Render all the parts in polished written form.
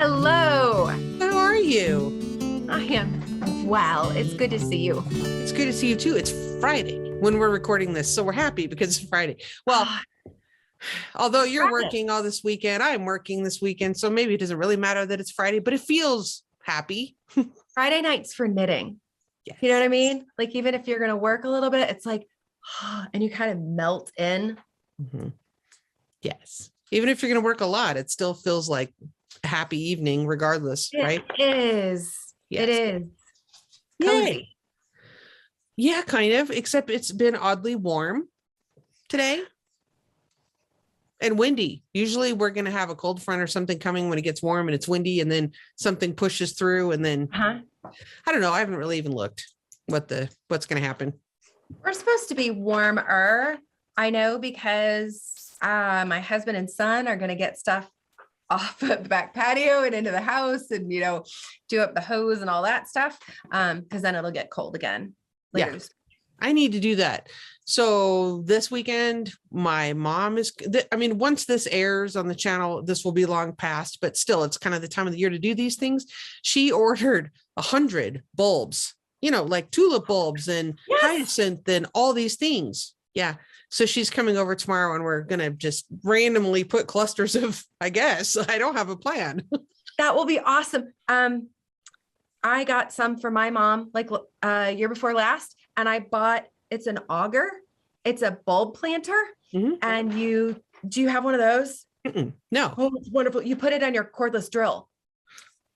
Hello. How are you? I am well. It's good to see you. It's good to see you too. It's Friday when we're recording this, so we're happy because it's Friday. Well, although you're working all this weekend, I'm working this weekend, so maybe it doesn't really matter that it's Friday, but it feels happy. Friday nights for knitting. Yes. You know what I mean? Like even if you're going to work a little bit, it's like, and you kind of melt in. Mm-hmm. Yes. Even if you're going to work a lot, it still feels like a happy evening regardless, right? It is. Yes. It is. Yay. Yeah, kind of, except it's been oddly warm today and windy. Usually we're going to have a cold front or something coming when it gets warm and it's windy, and then something pushes through, and then I don't know. I haven't really even looked what's going to happen. We're supposed to be warmer. I know because my husband and son are going to get stuff off of the back patio and into the house and, do up the hose and all that stuff. Because then it'll get cold again. Later. Yeah, I need to do that. So this weekend, my mom once this airs on the channel, this will be long past, but still it's kind of the time of the year to do these things. She ordered 100 bulbs, like tulip bulbs and hyacinth and all these things. Yeah. So she's coming over tomorrow and we're going to just randomly put clusters of, I guess, I don't have a plan. That will be awesome. I got some for my mom like year before last, and I bought, it's an auger. It's a bulb planter. Mm-hmm. And do you have one of those? Mm-mm. No. Oh, it's wonderful. You put it on your cordless drill.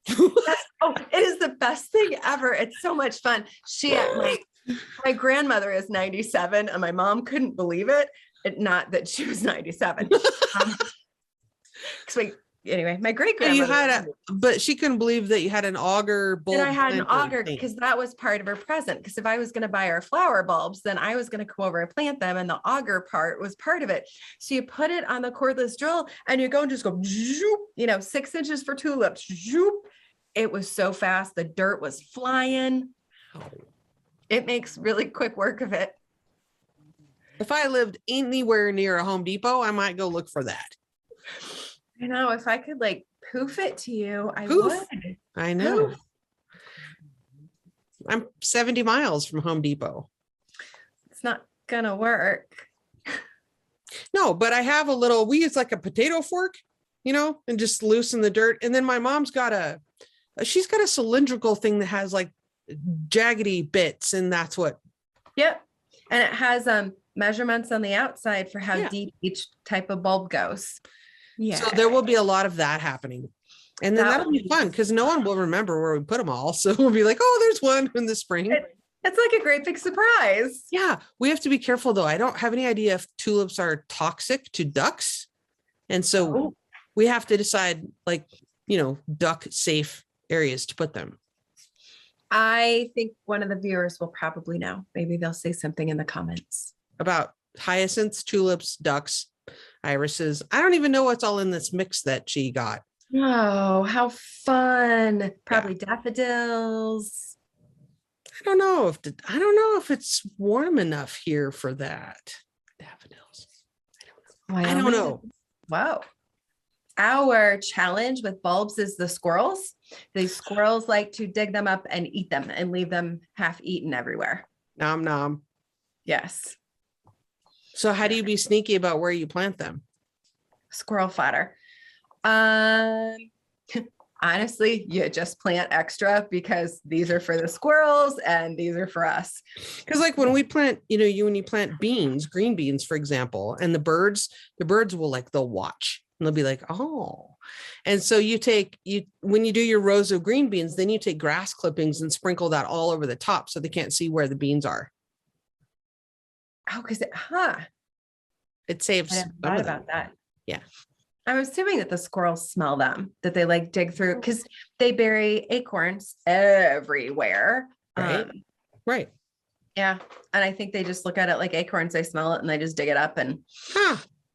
It is the best thing ever. It's so much fun. My grandmother is 97 and my mom couldn't believe it. Not that she was 97. Anyway, my great grandmother. But she couldn't believe that you had an auger bulb. And I had an auger because that was part of her present. Because if I was going to buy her flower bulbs, then I was going to come over and plant them, and the auger part was part of it. So you put it on the cordless drill, and you go and just go, 6 inches for tulips. It was so fast. The dirt was flying. It makes really quick work of it. If I lived anywhere near a Home Depot, I might go look for that. I know, if I could poof it to you, I would. I know. Poof. I'm 70 miles from Home Depot. It's not gonna work. No, but I have we use like a potato fork, and just loosen the dirt. And then my mom's got she's got a cylindrical thing that has like jaggedy bits, and that's what. Yep. And it has measurements on the outside for how deep each type of bulb goes. Yeah. So there will be a lot of that happening. And then that'll be fun because no one will remember where we put them all. So we'll be like, oh, there's one in the spring. It's like a great big surprise. Yeah. We have to be careful though. I don't have any idea if tulips are toxic to ducks. And so we have to decide duck safe areas to put them. I think one of the viewers will probably know. Maybe they'll say something in the comments. About hyacinths, tulips, ducks, irises. I don't even know what's all in this mix that she got. Oh, how fun. Probably daffodils. I don't know if it's warm enough here for that. Daffodils. I don't know. Wow. Our challenge with bulbs is the squirrels. The squirrels like to dig them up and eat them and leave them half eaten everywhere. Nom nom. Yes. So how do you be sneaky about where you plant them? Squirrel fodder. Honestly, you just plant extra because these are for the squirrels and these are for us. Because when we plant, when you plant beans, green beans, for example, and the birds will they'll watch and they'll be like, oh. And so when you do your rows of green beans, then you take grass clippings and sprinkle that all over the top so they can't see where the beans are. Oh, because it saves. I hadn't thought about that. Yeah. I'm assuming that the squirrels smell them, that they dig through because they bury acorns everywhere. Right. Right. Yeah. And I think they just look at it like acorns. They smell it and they just dig it up and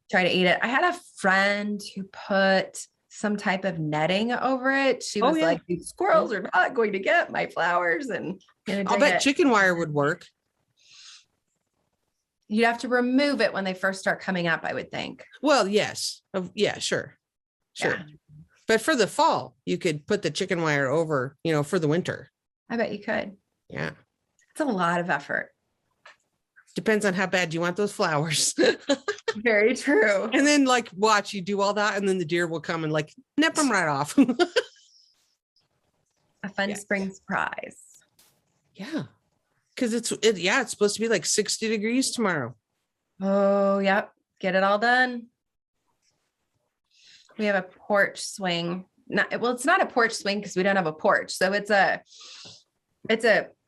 try to eat it. I had a friend who put some type of netting over it. She was like, these squirrels are not going to get my flowers. And I'll bet chicken wire would work. You'd have to remove it when they first start coming up, I would think. Well, yes. Yeah, sure. Yeah. But for the fall, you could put the chicken wire over, for the winter. I bet you could. Yeah. It's a lot of effort. Depends on how bad you want those flowers. Very true. And then watch you do all that. And then the deer will come and nip them right off. A fun spring surprise. Yeah. Cause it's supposed to be 60 degrees tomorrow. Oh, yep. Get it all done. We have a porch swing. It's not a porch swing because we don't have a porch. So it's a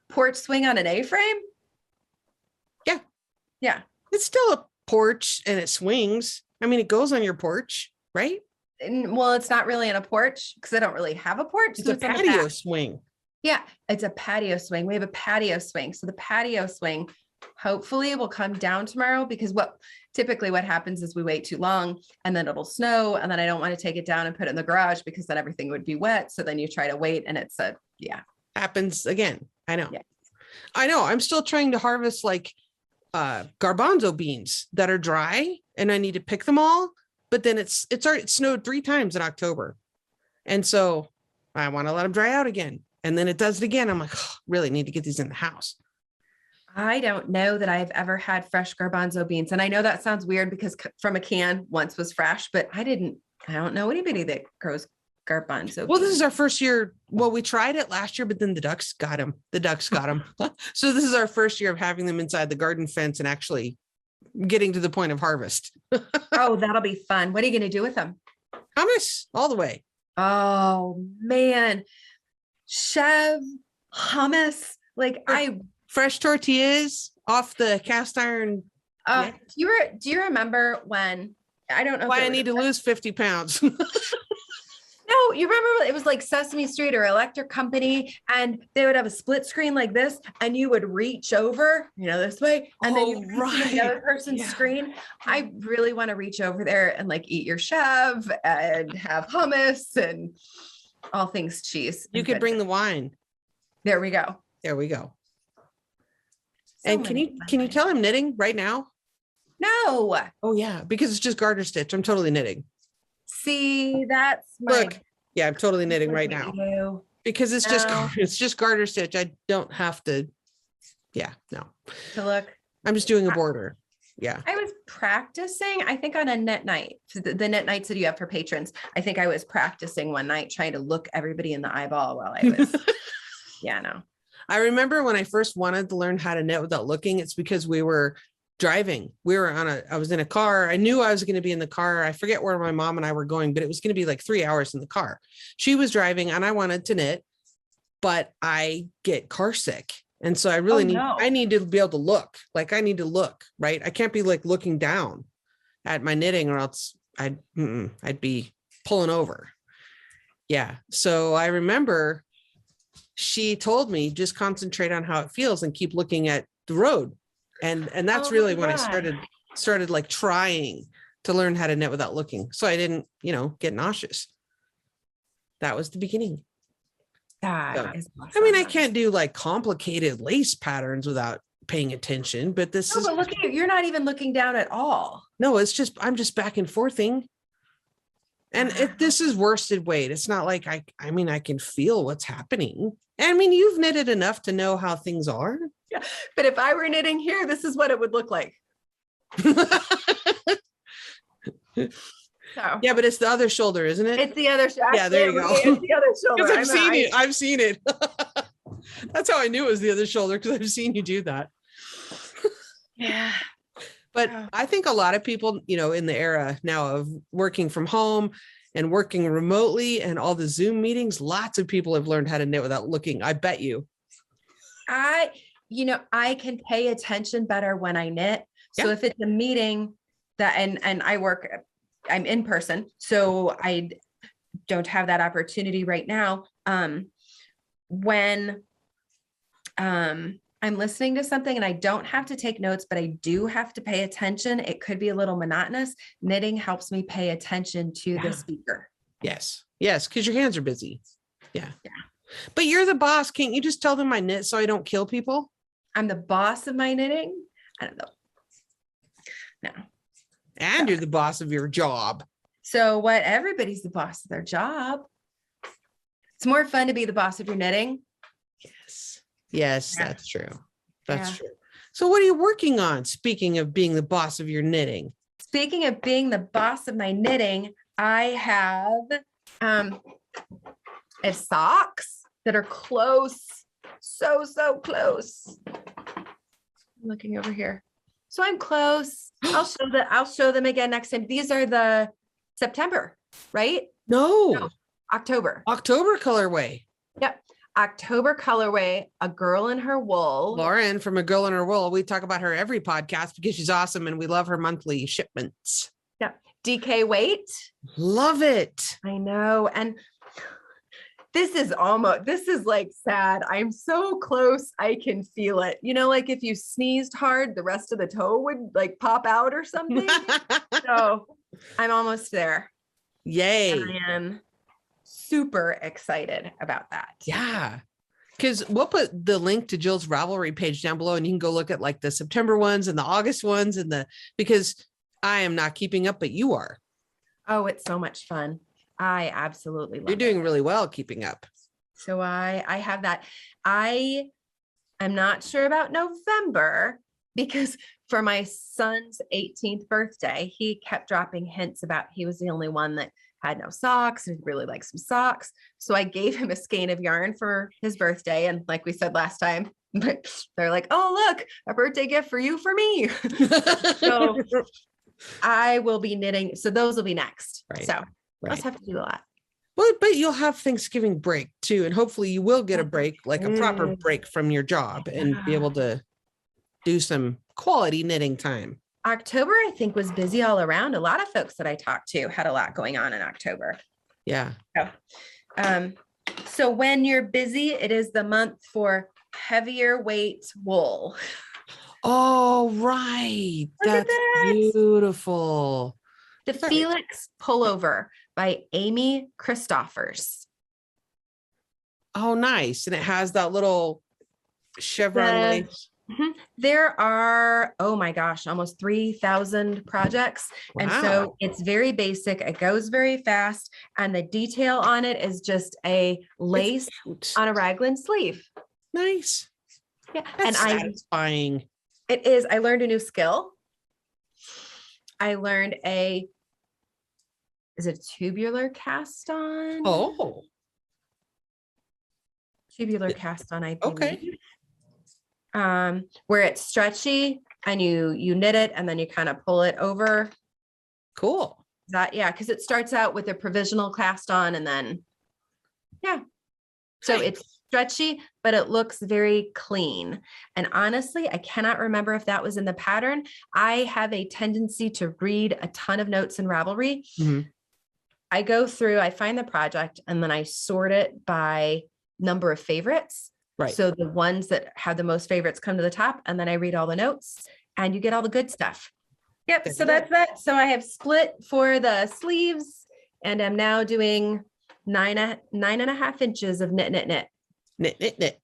porch swing on an A-frame. Yeah. Yeah. It's still a porch and it swings. I mean, it goes on your porch, right? Well, it's not really in a porch because I don't really have a porch. It's a patio swing. Yeah, it's a patio swing. We have a patio swing. So the patio swing hopefully will come down tomorrow because typically what happens is we wait too long and then it'll snow. And then I don't want to take it down and put it in the garage because then everything would be wet. So then you try to wait and happens again. I know. Yeah. I know. I'm still trying to harvest garbanzo beans that are dry and I need to pick them all, but then it snowed 3 times in October. And so I want to let them dry out again. And then it does it again. I'm like, really need to get these in the house. I don't know that I've ever had fresh garbanzo beans. And I know that sounds weird because from a can once was fresh, but I don't know anybody that grows garbanzo. Well, this is our first year. Well, we tried it last year, but then the ducks got them. So this is our first year of having them inside the garden fence and actually getting to the point of harvest. Oh, that'll be fun. What are you going to do with them? Hummus all the way. Oh man. Chev hummus. Fresh tortillas off the cast iron. Do you remember when I don't know why I need to lose 50 pounds? No, you remember it was like Sesame Street or Electric Company, and they would have a split screen like this, and you would reach over, this way, and then you see the other person's screen. I really want to reach over there and eat your chev and have hummus and all things cheese. You could bring the wine. There we go. So and can you tell I'm knitting right now? No. Oh yeah, because it's just garter stitch. I'm totally knitting. See, that's look. Yeah, I'm totally knitting right now because it's just garter stitch. I don't have to. Yeah, no. To look. I'm just doing a border. Yeah. I was practicing, I think on a knit night, the knit nights that you have for patrons. I think I was practicing one night trying to look everybody in the eyeball while I was. Yeah, no. I remember when I first wanted to learn how to knit without looking, it's because we were driving. I was in a car. I knew I was going to be in the car. I forget where my mom and I were going, but it was going to be 3 hours in the car. She was driving and I wanted to knit, but I get car sick. And so I really I need to be able to look. I need to look, right? I can't be looking down at my knitting or else I'd be pulling over. Yeah. So I remember she told me just concentrate on how it feels and keep looking at the road. And that's really when I started trying to learn how to knit without looking. So I didn't, get nauseous. That was the beginning. That is awesome. I mean, I can't do complicated lace patterns without paying attention, but this is. But look at you. You're not even looking down at all. No, I'm just back and forthing. And this is worsted weight. It's not like I can feel what's happening. I mean, you've knitted enough to know how things are. Yeah. But if I were knitting here, this is what it would look like. So. Yeah, but it's the other shoulder, isn't it? It's the other shoulder. Yeah, there you go. It's the other shoulder. Because I've seen it. That's how I knew it was the other shoulder, because I've seen you do that. Yeah. But I think a lot of people, in the era now of working from home and working remotely and all the Zoom meetings, lots of people have learned how to knit without looking. I bet you. I can pay attention better when I knit. So if it's a meeting and I'm in person, so I don't have that opportunity right now. When I'm listening to something and I don't have to take notes, but I do have to pay attention, it could be a little monotonous. Knitting helps me pay attention to the speaker. Yes. Because your hands are busy. Yeah. But you're the boss. Can't you just tell them I knit so I don't kill people? I'm the boss of my knitting. I don't know. No. And you're the boss of your job. So what everybody's the boss of their job. It's more fun to be the boss of your knitting. Yes, Yeah. that's true. That's Yeah. true. So what are you working on? Speaking of being the boss of your knitting. Speaking of being the boss of my knitting, I have socks that are close. So close. I'm looking over here. So I'm close. I'll show them again next time. These are the September, right? No. October. October colorway. Yep. October colorway, a girl in her wool. Lauren from A Girl in Her Wool. We talk about her every podcast because she's awesome and we love her monthly shipments. Yeah. DK weight. Love it. I know. And this is like sad. I'm so close. I can feel it. You know, like if you sneezed hard, the rest of the toe would like pop out or something. So I'm almost there. Yay. And I am super excited about that. Yeah. Because we'll put the link to Jill's Ravelry page down below and you can go look at like the September ones and the August ones because I am not keeping up, but you are. Oh, it's so much fun. I absolutely love You're doing it. really well keeping up. So I have that. I'm not sure about November because for my son's 18th birthday, he kept dropping hints about he was the only one that had no socks and really liked some socks. So I gave him a skein of yarn for his birthday. And like we said last time, they're like, oh, look, a birthday gift for you, for me. So I will be knitting. So those will be next. Right. So I just have to do a lot. Well, but you'll have Thanksgiving break too. And hopefully you will get a break, like a proper break from your job and be able to do some quality knitting time. October, I think, was busy all around. A lot of folks that I talked to had a lot going on in October. Yeah. So when you're busy, it is the month for heavier weight wool. Oh, right. That's beautiful. The Felix Pullover by Amy Christoffers. Oh, nice. And it has that little chevron lace. There are, oh my gosh, almost 3,000 projects. Wow. And so it's very basic. It goes very fast. And the detail on it is just a lace on a raglan sleeve. Nice. Yeah. That's satisfying. It is. I learned a new skill. I learned is it tubular cast on? Oh. Tubular cast on, I believe. Okay. Where it's stretchy and you knit it and then you kind of pull it over. Cool. Because it starts out with a provisional cast on and then, So it's stretchy, but it looks very clean. And honestly, I cannot remember if that was in the pattern. I have a tendency to read a ton of notes in Ravelry. Mm-hmm. I go through, I find the project and then I sort it by number of favorites. Right. So the ones that have the most favorites come to the top and then I read all the notes and you get all the good stuff. Yep. So that's that. So I have split for the sleeves and I'm now doing 9.5 inches of knit.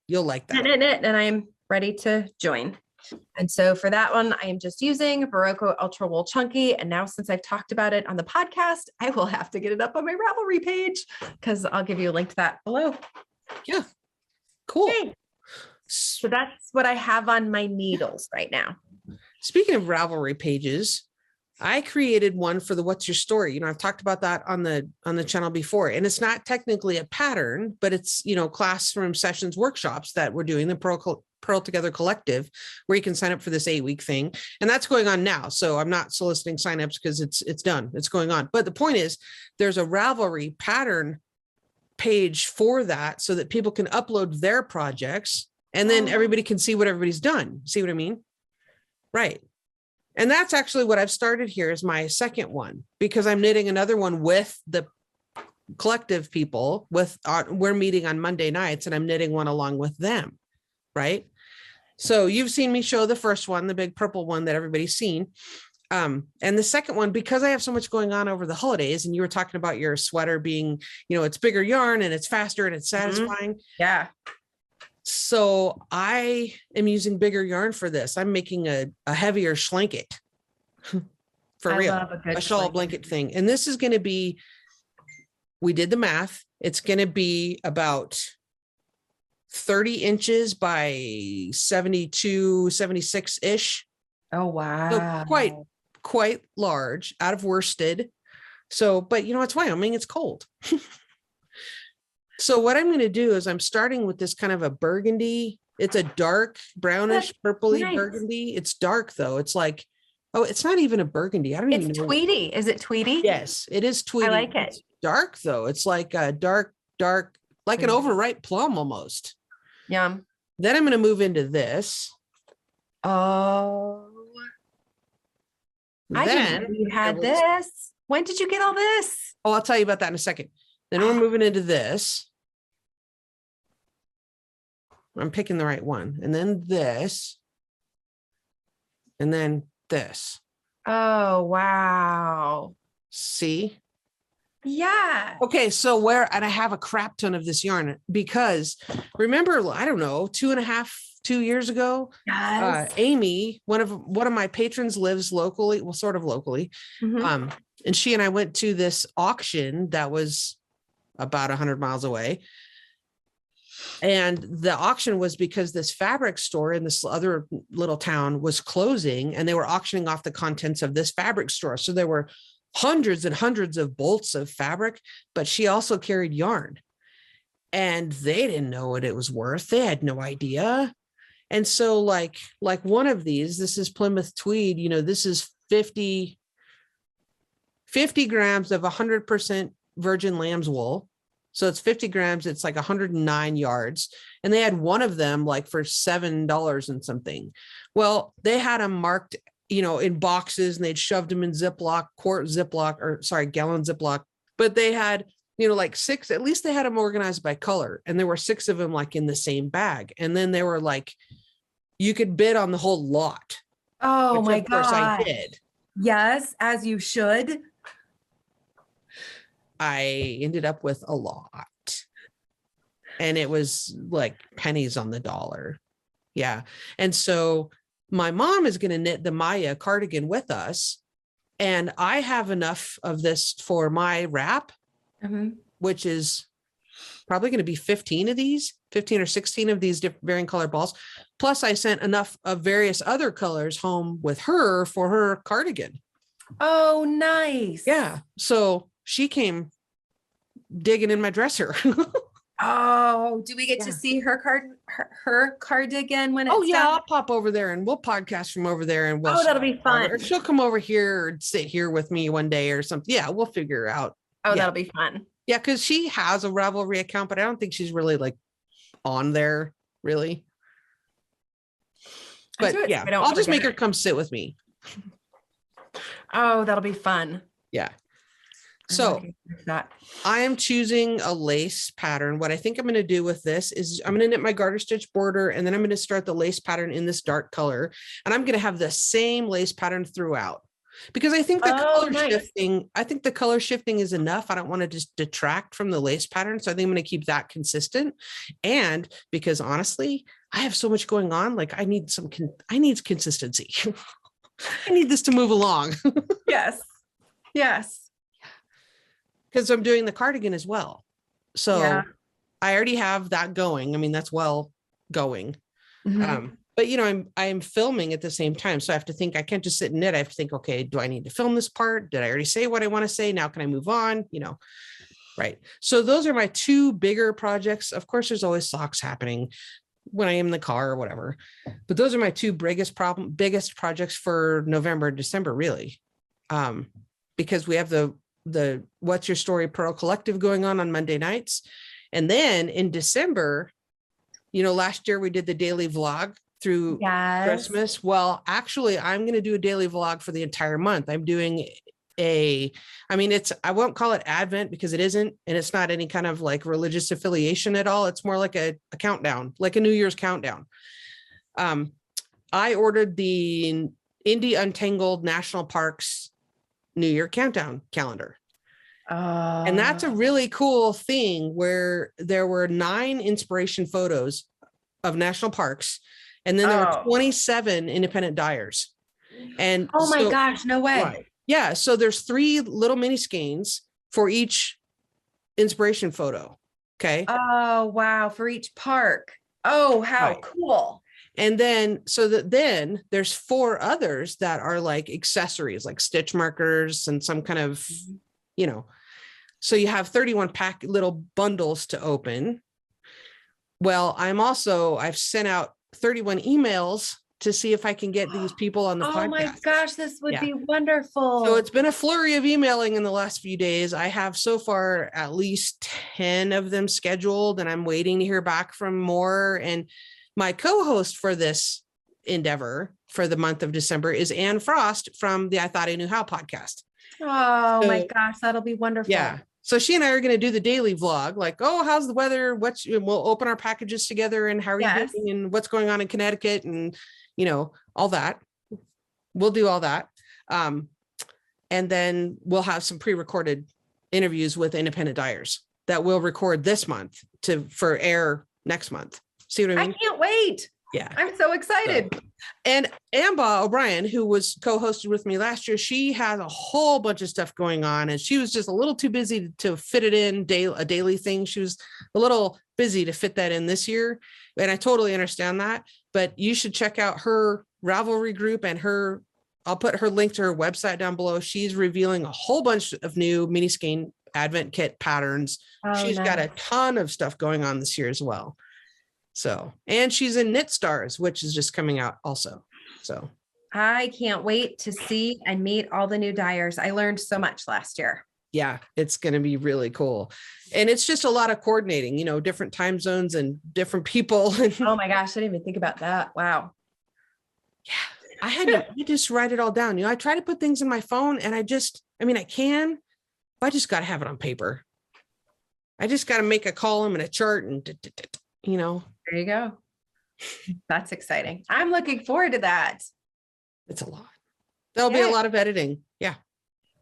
You'll like that. Knit. And I'm ready to join. And so for that one, I am just using Barocco Ultra Wool Chunky. And now since I've talked about it on the podcast, I will have to get it up on my Ravelry page because I'll give you a link to that below. Yeah. Cool. Okay. So that's what I have on my needles right now. Speaking of Ravelry pages, I created one for the What's Your Story? You know, I've talked about that on the channel before, and it's not technically a pattern, but it's, you know, classroom sessions, workshops that we're doing, the Purl Together Collective, where you can sign up for this 8-week thing. And that's going on now. So I'm not soliciting signups because it's done. It's going on. But the point is there's a Ravelry pattern page for that so that people can upload their projects and then everybody can see what everybody's done. See what I mean? Right. And that's actually what I've started here is my second one, because I'm knitting another one with the collective people we're meeting on Monday nights and I'm knitting one along with them. Right. So you've seen me show the first one, the big purple one that everybody's seen. And the second one, because I have so much going on over the holidays and you were talking about your sweater being, you know, it's bigger yarn and it's faster and it's satisfying. Mm-hmm. Yeah. So I am using bigger yarn for this. I'm making a heavier schlanket. for I real. love a good shawl blanket thing. And this is going to be, we did the math. It's going to be about 30 inches by 72, 76 ish. Oh, wow. So quite large, out of worsted. So, but you know, it's Wyoming, it's cold. So what I'm going to do is I'm starting with this kind of a burgundy. It's a dark brownish, purpley burgundy. It's dark though. It's like, oh, it's not even a burgundy. I don't even know. It's Tweedy. Is it Tweedy? Yes, it is Tweedy. I like it. It's dark though. It's like a dark, like an overripe plum almost. Yum. Then I'm going to move into this. Oh. I didn't know you had this. When did you get all this? Oh, I'll tell you about that in a second. Then we're moving into this. I'm picking the right one. And then this. And then this. Oh, wow. See? Yeah. Okay, so and I have a crap ton of this yarn because remember, I don't know, 2 years ago, Yes. Amy, one of my patrons lives locally, well, sort of locally. Mm-hmm. And she and I went to this auction that was about 100 miles away. And the auction was because this fabric store in this other little town was closing and they were auctioning off the contents of this fabric store. So there were hundreds and hundreds of bolts of fabric, but she also carried yarn and they didn't know what it was worth. They had no idea. And so like one of these, this is Plymouth tweed, you know, this is 50 grams of 100% virgin lamb's wool. So it's 50 grams. It's like 109 yards. And they had one of them like for $7 and something. Well, they had them marked, you know, in boxes and they'd shoved them in gallon Ziploc. But they had, you know, like 6, at least they had them organized by color. And there were 6 of them like in the same bag. And then they were like, you could bid on the whole lot. Oh my God. Of course I did. Yes, as you should. I ended up with a lot and it was like pennies on the dollar. Yeah. And so my mom is going to knit the Maya cardigan with us. And I have enough of this for my wrap, which is probably going to be 15 or 16 of these different varying color balls. Plus I sent enough of various other colors home with her for her cardigan. Oh, nice. Yeah. So she came digging in my dresser. Oh, do we get to see her cardigan when it's done? I'll pop over there and we'll podcast from over there and that'll be fun. Or she'll come over here or sit here with me one day or something. Yeah, we'll figure out. That'll be fun. Yeah, because she has a Ravelry account, but I don't think she's really like on there really. But yeah, I'll just make her come sit with me. Oh, that'll be fun. Yeah. So I am choosing a lace pattern. What I think I'm going to do with this is I'm going to knit my garter stitch border, and then I'm going to start the lace pattern in this dark color. And I'm going to have the same lace pattern throughout because I think the color shifting is enough. I don't want to just detract from the lace pattern. So I think I'm going to keep that consistent. And because honestly, I have so much going on. Like I need consistency. I need this to move along. Yes. Yes. Because I'm doing the cardigan as well. So I already have that going. I mean, that's well going. But you know, I'm filming at the same time. So I have to think, I can't just sit and knit. I have to think, okay, do I need to film this part? Did I already say what I want to say? Now can I move on? You know, right. So those are my 2 bigger projects. Of course, there's always socks happening when I am in the car or whatever. But those are my 2 biggest projects for November and December, really. Because we have the What's Your Story Purl Collective going on Monday nights. And then in December, you know, last year we did the daily vlog through Christmas. Well, actually, I'm going to do a daily vlog for the entire month. I'm doing I won't call it Advent because it isn't, and it's not any kind of like religious affiliation at all. It's more like a countdown, like a New Year's countdown. I ordered the Indie Untangled National Parks New Year countdown calendar. And that's a really cool thing where there were 9 inspiration photos of national parks. And then there were 27 independent dyers. And my gosh, no way. Right. Yeah. So there's 3 little mini skeins for each inspiration photo. Okay. Oh, wow. For each park. Oh, how Right. cool. And then, then there's 4 others that are like accessories, like stitch markers and some kind of, so you have 31 little bundles to open. Well, I've sent out 31 emails to see if I can get these people on the podcast. Oh my gosh, this would be wonderful. So it's been a flurry of emailing in the last few days. I have so far at least 10 of them scheduled, and I'm waiting to hear back from more. And my co-host for this endeavor for the month of December is Anne Frost from the I Thought I Knew How podcast. Oh my gosh, that'll be wonderful. Yeah. So she and I are going to do the daily vlog, like, oh, how's the weather? We'll open our packages together, and how are you doing, and what's going on in Connecticut, and all that. We'll do all that. And then we'll have some pre-recorded interviews with independent dyers that we'll record this month for air next month. See what I mean? I can't wait. Yeah. I'm so excited. And Ambah O'Brien, who was co-hosted with me last year, she has a whole bunch of stuff going on, and she was just a little too busy to fit it in a daily thing. She was a little busy to fit that in this year. And I totally understand that, but you should check out her Ravelry group and I'll put her link to her website down below. She's revealing a whole bunch of new mini-skein Advent kit patterns. She's got a ton of stuff going on this year as well. So, and she's in Knit Stars, which is just coming out also. So I can't wait to see and meet all the new dyers. I learned so much last year. Yeah, it's going to be really cool. And it's just a lot of coordinating, different time zones and different people. Oh my gosh, I didn't even think about that. Wow. Yeah, I had to just write it all down. I try to put things in my phone, and I can, but I just got to have it on paper. I just got to make a column and a chart and, There you go. That's exciting. I'm looking forward to that. It's a lot. There'll be a lot of editing. Yeah.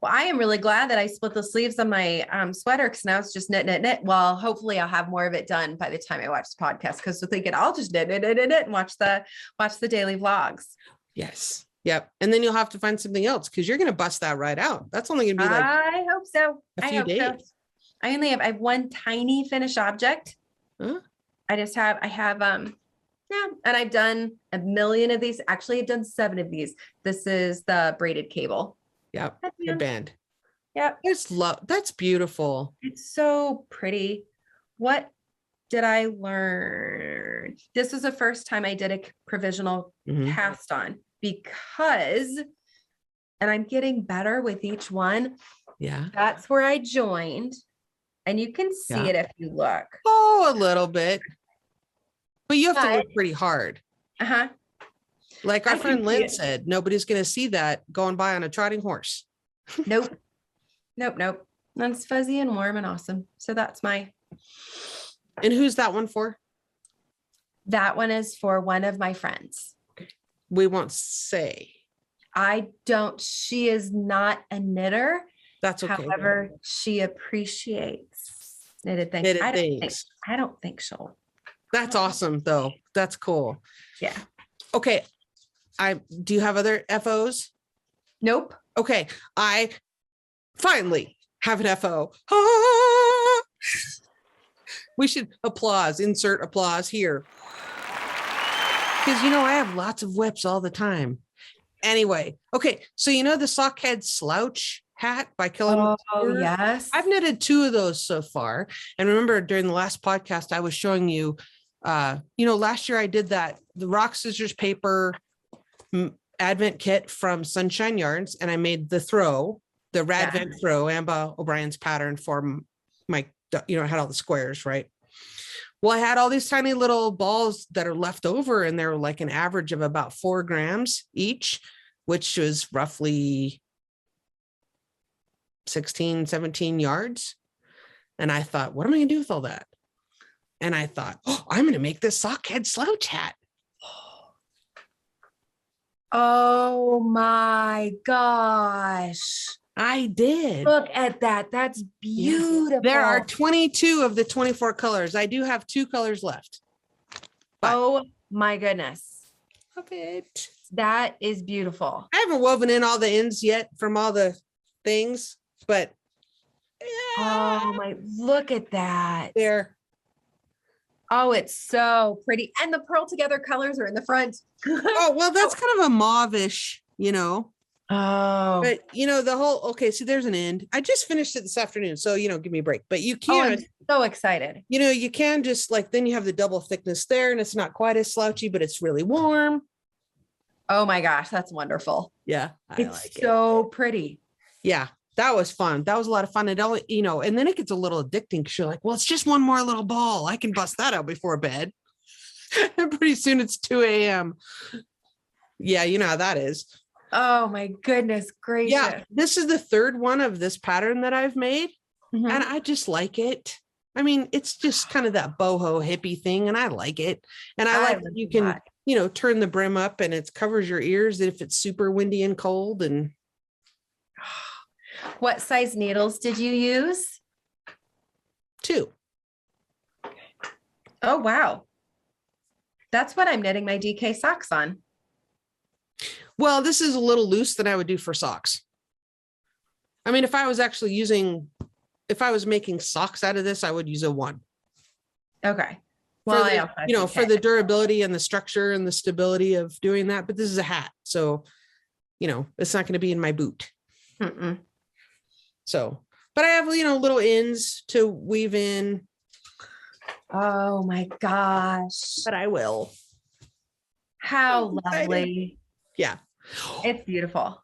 Well, I am really glad that I split the sleeves on my sweater, because now it's just knit. Well, hopefully I'll have more of it done by the time I watch the podcast, because we're thinking I'll just knit and watch the daily vlogs. Yes. Yep. And then you'll have to find something else, because you're going to bust that right out. That's only going to be like I hope so. a few days. So. I have one tiny finished object. Huh? I have and I've done a million of these. Actually, I've done 7 of these. This is the braided cable. Yep. Headband. Yep. That's beautiful. It's so pretty. What did I learn? This was the first time I did a provisional cast on, because, and I'm getting better with each one. Yeah. That's where I joined. And you can see it if you look. Oh, a little bit. But you have to work pretty hard. Uh-huh. Like our friend Lynn said, nobody's going to see that going by on a trotting horse. Nope. That's fuzzy and warm and awesome. So that's my. And who's that one for? That one is for one of my friends. We won't say. She is not a knitter. That's okay. However, she appreciates knitted things. I don't think she'll. That's awesome though. That's cool. Yeah. Okay. Do you have other FOs? Nope. Okay. I finally have an FO. Ah! We should insert applause here. Because I have lots of whips all the time. Anyway. Okay. So the Sockhead slouch hat by Killing. Oh, yes. I've knitted 2 of those so far. And remember, during the last podcast, I was showing you, last year I did the rock, scissors, paper Advent kit from Sunshine Yarns, and I made the Radvent throw, Ambah O'Brien's pattern for my, it had all the squares, right? Well, I had all these tiny little balls that are left over, and they're like an average of about 4 grams each, which was roughly 16, 17 yards. And I thought, what am I going to do with all that? And I thought, I'm going to make this Sockhead slouch hat. Oh my gosh. I did. Look at that. That's beautiful. There are 22 of the 24 colors. I do have 2 colors left. Oh my goodness. Love it. that is beautiful. I haven't woven in all the ends yet from all the things, but Oh my, look at that. there. Oh, it's so pretty. And the Pearl Together colors are in the front. Oh, well, that's kind of a mauve-ish, Oh, but the whole, okay, so there's an end. I just finished it this afternoon. So, give me a break, but you oh, I'm can, so excited. you can just like, then you have the double thickness there and it's not quite as slouchy, but it's really warm. Oh my gosh, that's wonderful. Yeah. It's so pretty. Yeah. That was fun. That was a lot of fun. And and then it gets a little addicting because you're like, well, it's just one more little ball. I can bust that out before bed. And pretty soon it's 2 a.m. Yeah, you know how that is. Oh my goodness gracious. Yeah, this is the third one of this pattern that I've made. Mhm. And I just like it. I mean, it's just kind of that boho hippie thing, and I like it. And I like that you can, turn the brim up and it covers your ears if it's super windy and cold. And What size needles did you use? 2. Oh, wow. That's what I'm knitting my DK socks on. Well, this is a little loose than I would do for socks. I mean, if I was making socks out of this, I would use a 1. Okay. Well, for the durability and the structure and the stability of doing that. But this is a hat. So, it's not going to be in my boot. Mm-mm. So, but I have, little ends to weave in. Oh my gosh. But I will. How lovely. Yeah. It's beautiful.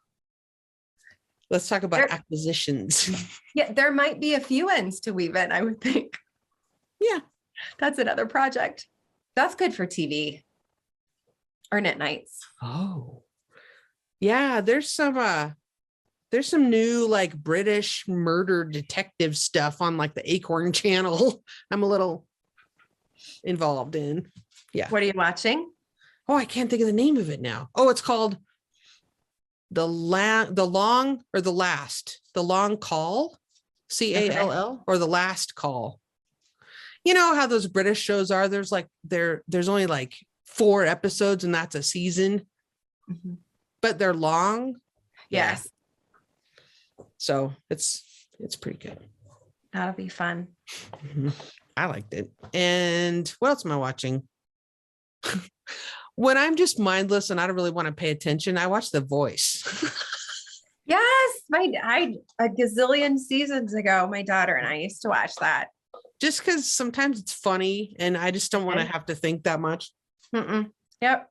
Let's talk about acquisitions. Yeah, there might be a few ends to weave in, I would think. Yeah. That's another project. That's good for TV or knit nights. Oh. Yeah, there's some new like British murder detective stuff on like the Acorn channel. I'm a little involved in. Yeah. What are you watching? Oh, I can't think of the name of it now. Oh, it's called The Long Call, CALL, or The Last Call. You know how those British shows are? There's only like 4 episodes and that's a season, but they're long. Yes. Yeah. So it's pretty good. That'll be fun. I liked it. And what else am I watching? When I'm just mindless and I don't really want to pay attention, I watch The Voice. Yes, a gazillion seasons ago, my daughter and I used to watch that. Just because sometimes it's funny and I just don't want to have to think that much. Yep.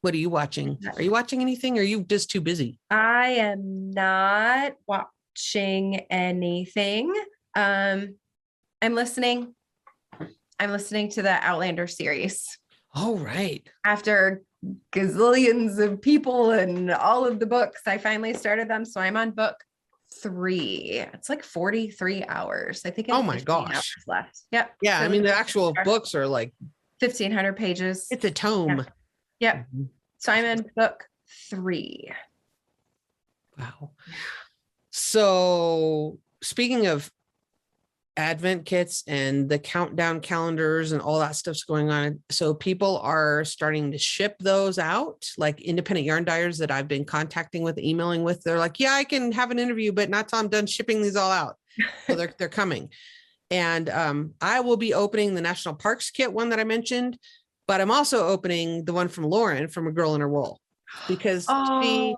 What are you watching? Are you watching anything or are you just too busy? I am not watching anything. I'm listening to the Outlander series. Oh, right. After gazillions of people and all of the books, I finally started them. So I'm on book 3. It's like 43 hours. I think. Oh my gosh. Left. Yep. Yeah. So I mean, the actual books are like 1,500 pages. It's a tome. Yep. So I'm in book 3. Wow. So speaking of Advent kits and the countdown calendars and all that stuff's going on. So people are starting to ship those out, like independent yarn dyers that I've been contacting with, emailing with. They're like, yeah, I can have an interview, but not till I'm done shipping these all out. So they're coming. And I will be opening the National Parks kit one that I mentioned, but I'm also opening the one from Lauren from A Girl in Her Wool, because I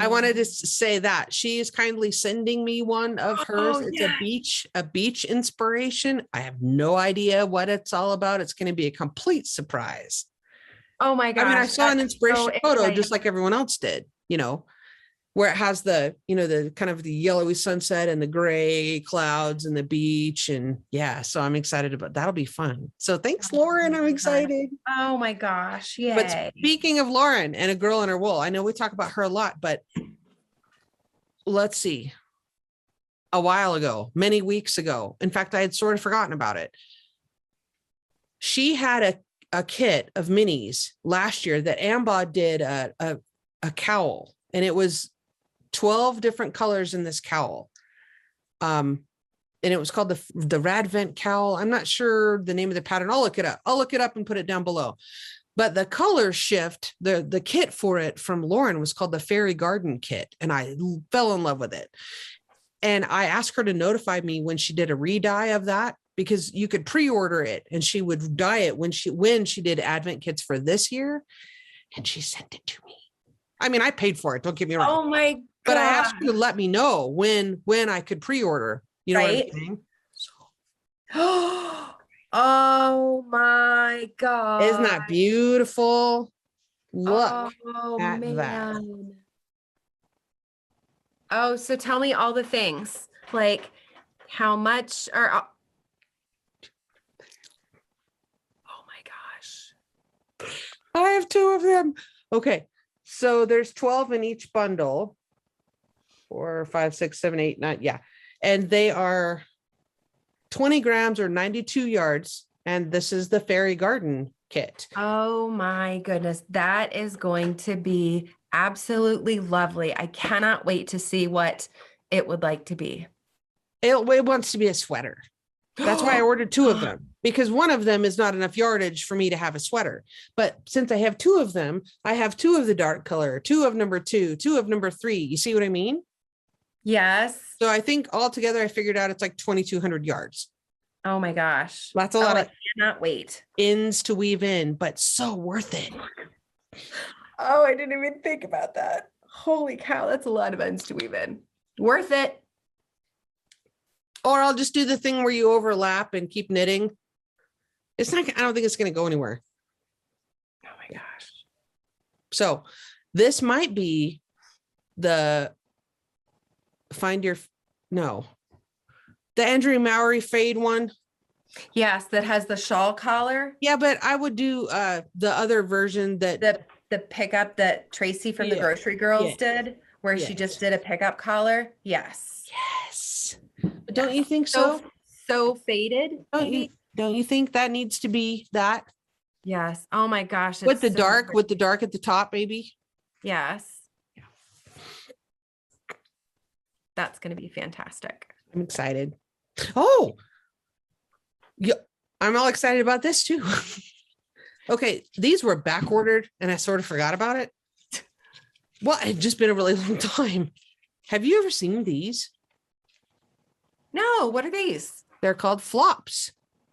wanted to say that she is kindly sending me one of hers. It's a beach inspiration. I have no idea what it's all about. It's going to be a complete surprise. Oh my gosh. I mean, I saw an inspiration photo just like everyone else did, where it has the, the kind of the yellowy sunset and the gray clouds and the beach. And yeah, so I'm excited about that'll be fun. So thanks, Lauren. I'm excited. Oh my gosh. Yeah. But speaking of Lauren and A Girl in Her Wool, I know we talk about her a lot, but let's see. A while ago, many weeks ago, in fact, I had sort of forgotten about it. She had a kit of minis last year that Ambah did a cowl, and it was 12 different colors in this cowl. And it was called the Radvent Cowl. I'm not sure the name of the pattern. I'll look it up and put it down below. But the color shift, the kit for it from Lauren was called the Fairy Garden Kit. And I fell in love with it. And I asked her to notify me when she did a re-dye of that, because you could pre-order it and she would dye it when she did Advent kits for this year. And she sent it to me. I mean, I paid for it. Don't get me wrong. Oh my God. But I asked her to let me know when I could pre-order. You know right? what I'm saying? Oh my God. Isn't that beautiful? Look at man. that. Oh, so tell me all the things, like how much are, oh my gosh. I have 2 of them. Okay. So there's 12 in each bundle. 4, 5, 6, 7, 8, 9. Yeah. And they are 20 grams or 92 yards. And this is the Fairy Garden Kit. Oh my goodness. That is going to be absolutely lovely. I cannot wait to see what it would like to be. It wants to be a sweater. That's why I ordered 2 of them, because one of them is not enough yardage for me to have a sweater. But since I have 2 of them, I have 2 of the dark color, 2 of number 2, 2 of number 3. You see what I mean? Yes. So I think altogether I figured out it's like 2,200 yards. Oh my gosh. That's a lot I of cannot wait. ends to weave in, but so worth it. Oh, I didn't even think about that. Holy cow, that's a lot of ends to weave in. Worth it. Or I'll just do the thing where you overlap and keep knitting. It's not, I don't think it's going to go anywhere. Oh my gosh. So this might be the the Andrew Mowry fade one. Yes, that has the shawl collar. Yeah, but I would do the other version that The pickup that Tracy from the Yeah. Grocery Girls Yes. did, where she Yes. just did a pickup collar. Yes. Yes. But don't you think so? So faded. Don't you think that needs to be that? Yes. Oh my gosh. With the it's so dark, pretty. with the dark at the top, maybe? Yes. That's going to be fantastic. I'm excited. Oh, yeah, I'm all excited about this too. Okay, these were back ordered and I sort of forgot about it. Well, it had just been a really long time. Have you ever seen these? No, what are these? They're called Floops.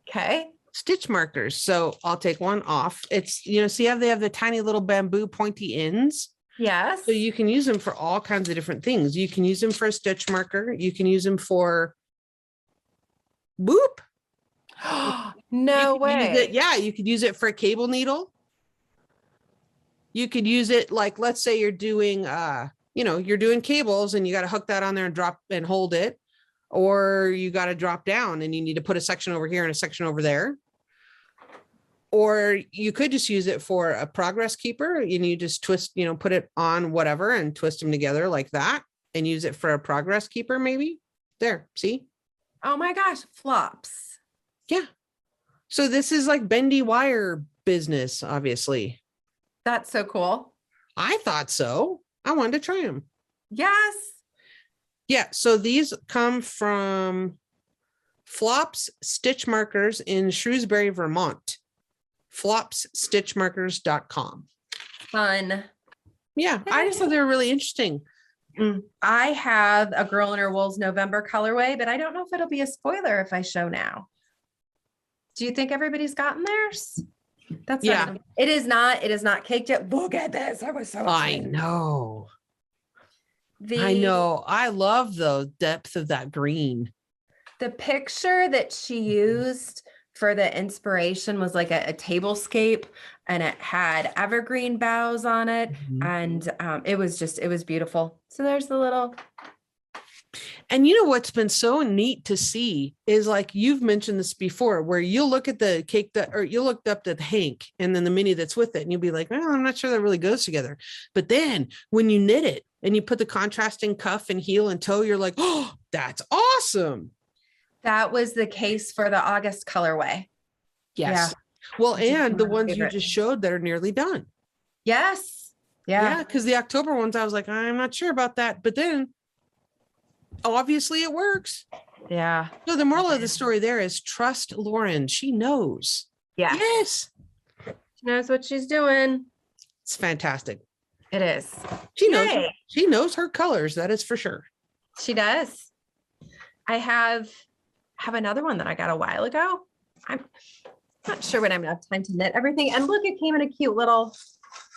Okay. Stitch markers. So I'll take one off. It's, see how they have the tiny little bamboo pointy ends? Yes. So you can use them for all kinds of different things. You can use them for a stitch marker. You can use them for boop. No You could use way. it- yeah, you could use it for a cable needle. You could use it like, let's say you're doing, you're doing cables and you got to hook that on there and drop and hold it, or you got to drop down and you need to put a section over here and a section over there. Or you could just use it for a progress keeper and you just twist, put it on whatever and twist them together like that and use it for a progress keeper maybe. There, see? Oh my gosh. Flops. Yeah. So this is like bendy wire business, obviously. That's so cool. I thought so. I wanted to try them. Yes. Yeah. So these come from Floops Stitch Markers in Shrewsbury, Vermont. flopsstitchmarkers.com. Fun. Yeah. I just thought they were really interesting. I have a Girl in Her Wool's November colorway, but I don't know if it'll be a spoiler if I show now. Do you think everybody's gotten theirs? That's Yeah. not, it is not caked yet. Look at this. I was so I excited. know. I know. I love the depth of that green. The picture that she used for the inspiration was like a tablescape, and it had evergreen boughs on it. And it was beautiful. So there's the little. And what's been so neat to see is, like you've mentioned this before, where you'll look at the cake or you'll look up at the hank and then the mini that's with it, and you'll be like, well, I'm not sure that really goes together. But then when you knit it and you put the contrasting cuff and heel and toe, you're like, oh, that's awesome. That was the case for the August colorway. Yes. Yeah. Well, Which is and one the of my ones you favorite. just showed that are nearly done. Yes. Yeah. Yeah. Because the October ones, I was like, I'm not sure about that. But then obviously it works. Yeah. So the moral of the story there is trust Lauren. She knows. Yeah. Yes. knows what she's doing. It's fantastic. It is. She knows her colors. That is for sure. She does. I have another one that I got a while ago. I'm not sure when I'm gonna have time to knit everything. And look, it came in a cute little,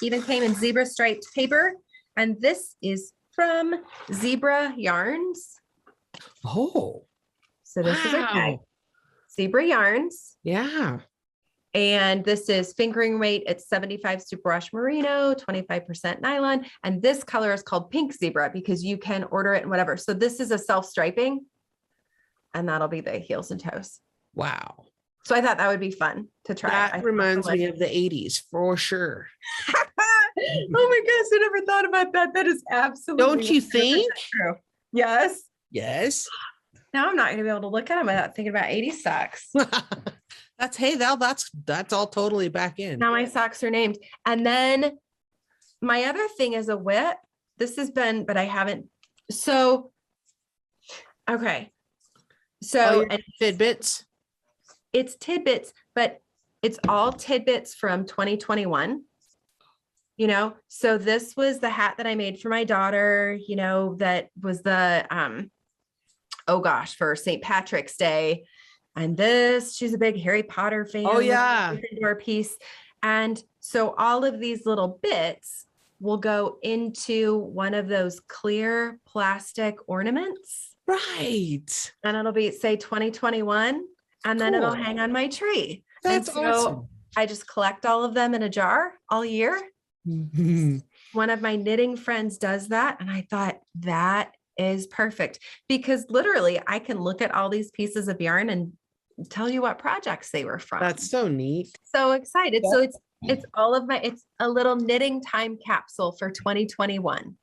even came in zebra striped paper. And this is from Zebra Yarns. Oh. So this is a tag. Zebra Yarns. Yeah. And this is fingering weight. It's 75 superwash merino, 25% nylon. And this color is called pink zebra because you can order it in whatever. So this is a self-striping and that'll be the heels and toes. Wow. So I thought that would be fun to try. That reminds me of the 80s for sure. Oh my gosh, I never thought about that. That is absolutely. Don't you think? True. Yes. Yes. Now I'm not going to be able to look at them without thinking about 80 socks. That's all totally back in. Now my socks are named. And then my other thing is a whip. This has been, but I haven't. So, okay. So and tidbits. It's tidbits, but it's all tidbits from 2021. You know, so this was the hat that I made for my daughter, you know, that was the, oh gosh, for St. Patrick's Day. And this, she's a big Harry Potter fan. Oh yeah. Gryffindor piece. And so all of these little bits will go into one of those clear plastic ornaments. Right. And it'll be, say, 2021. And then it'll hang on my tree. That's and so awesome. I just collect all of them in a jar all year. One of my knitting friends does that. And I thought that is perfect because literally I can look at all these pieces of yarn and tell you what projects they were from. That's so neat. So excited. Yeah. So it's all of my, it's a little knitting time capsule for 2021.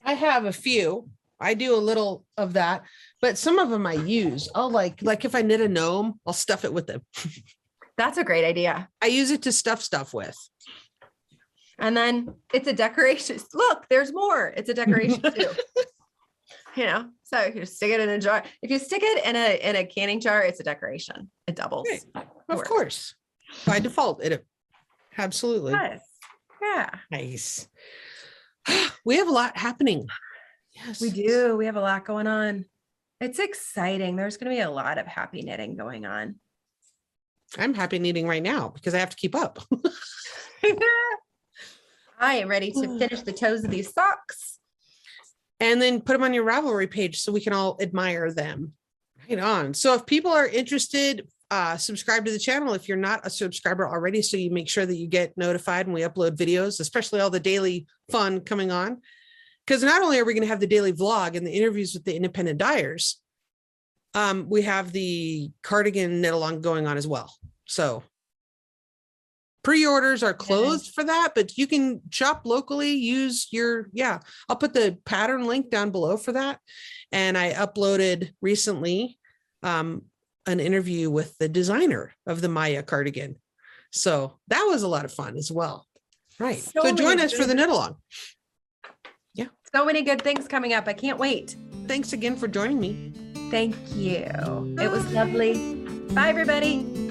I have a few. I do a little of that, but some of them I use. I'll like if I knit a gnome, I'll stuff it with them. That's a great idea. I use it to stuff stuff with. And then it's a decoration. Look, there's more. It's a decoration too. You know, so if you stick it in a jar, if you stick it in a canning jar, it's a decoration. It doubles. Right. Of course. By default, it absolutely. Yes. Yeah. Nice. We have a lot happening. Yes. We do. We have a lot going on. It's exciting. There's going to be a lot of happy knitting going on. I'm happy knitting right now because I have to keep up. I am ready to finish the toes of these socks. And then put them on your Ravelry page so we can all admire them. Right on. So if people are interested, subscribe to the channel if you're not a subscriber already, so you make sure that you get notified when we upload videos, especially all the daily fun coming on. Because not only are we going to have the daily vlog and the interviews with the independent dyers, we have the cardigan knit along going on as well. So pre-orders are closed for that, but you can shop locally, use your, I'll put the pattern link down below for that. And I uploaded recently an interview with the designer of the Maya cardigan. So that was a lot of fun as well. Right. So join us for the knit along. Yeah. So many good things coming up. I can't wait. Thanks again for joining me. Thank you. It was lovely. Bye, everybody.